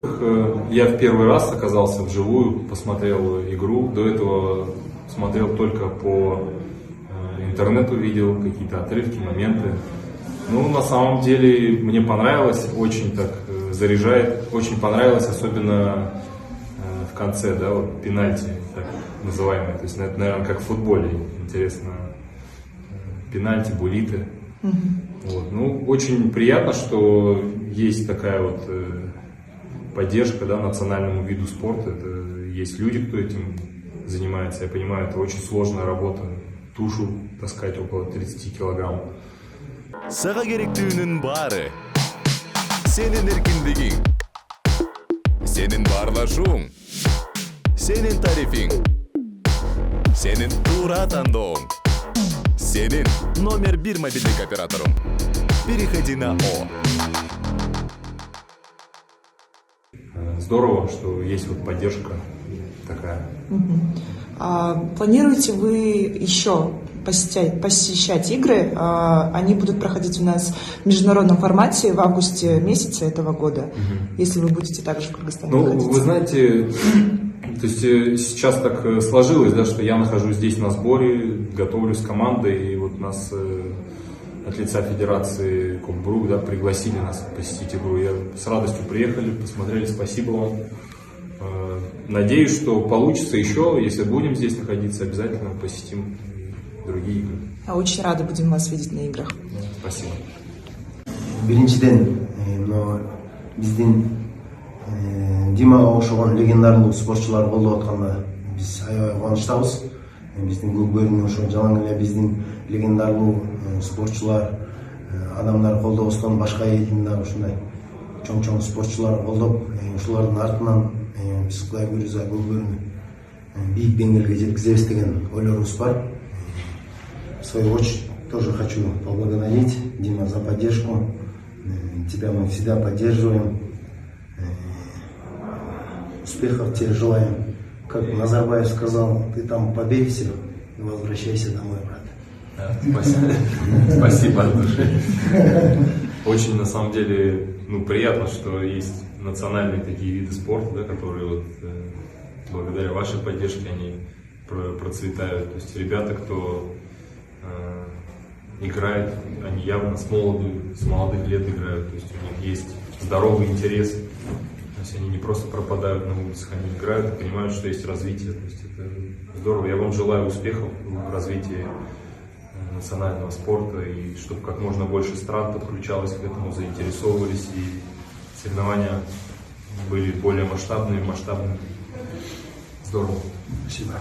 Я в первый раз оказался вживую, посмотрел игру. До этого смотрел только по интернету, видел какие-то отрывки, моменты. Ну, на самом деле, мне понравилось, очень так заряжает. Очень понравилось, особенно в конце, да, вот пенальти, так называемый. То есть, это, наверное, как в футболе. Интересно, пенальти, буллиты. Вот. Ну, очень приятно, что есть такая вот поддержка, да, национальному виду спорта. Это есть люди, кто этим занимается. Я понимаю, это очень сложная работа. Тушу таскать около 30 килограмм. Сага керектүүнүн баары. Сенин эркиндигиң. Сенин баарлашууң. Сенин тарифиң. Сенин туура тандооң. Сенин номер 1 мобильдик операторуң. Переходи на О. Здорово, что есть вот поддержка такая. Планируете вы еще посещать игры? Они будут проходить у нас в международном формате в августе месяце этого года, если вы будете также в Кыргызстане находиться. Вы знаете, то есть сейчас так сложилось, да, что я нахожусь здесь на сборе, готовлюсь с командой, и вот нас от лица Федерации Кокбрук, да, пригласили нас посетить игру. Я с радостью приехали, посмотрели, спасибо вам. Надеюсь, что получится еще, если будем здесь находиться, обязательно посетим другие игры. Очень рады будем вас видеть на играх. Спасибо. Биринчиден, биздин Димага окшогон легендарлуу спортчулар колдоп атканда биз аябай кубанычтабыз. Биздин клуб ошо жалаң эле биздин легендарлуу спортчулар, адамдар колдобостон башка элдин дагы ушундай чоң спортчулар колдоп, ушулардын артынан биз Кудай буйрса клубун бийик деңгээлге жеткизебиз деген ойлорубуз бар. В свою очередь тоже хочу поблагодарить, Дима, за поддержку. Тебя мы всегда поддерживаем. Успехов тебе желаем. Как Назарбаев сказал, ты там побейся и возвращайся домой, брат. Спасибо. Спасибо от души. Очень, на самом деле, приятно, что есть национальные такие виды спорта, да, которые вот, благодаря вашей поддержке они процветают. То есть ребята, кто играет, они явно с молодых лет играют. То есть у них есть здоровый интерес. То есть они не просто пропадают на улицах, они играют и понимают, что есть развитие. То есть это здорово. Я вам желаю успехов в развитии национального спорта, и чтобы как можно больше стран подключалось к этому, заинтересовывались, и соревнования были более масштабными. Здорово. Спасибо.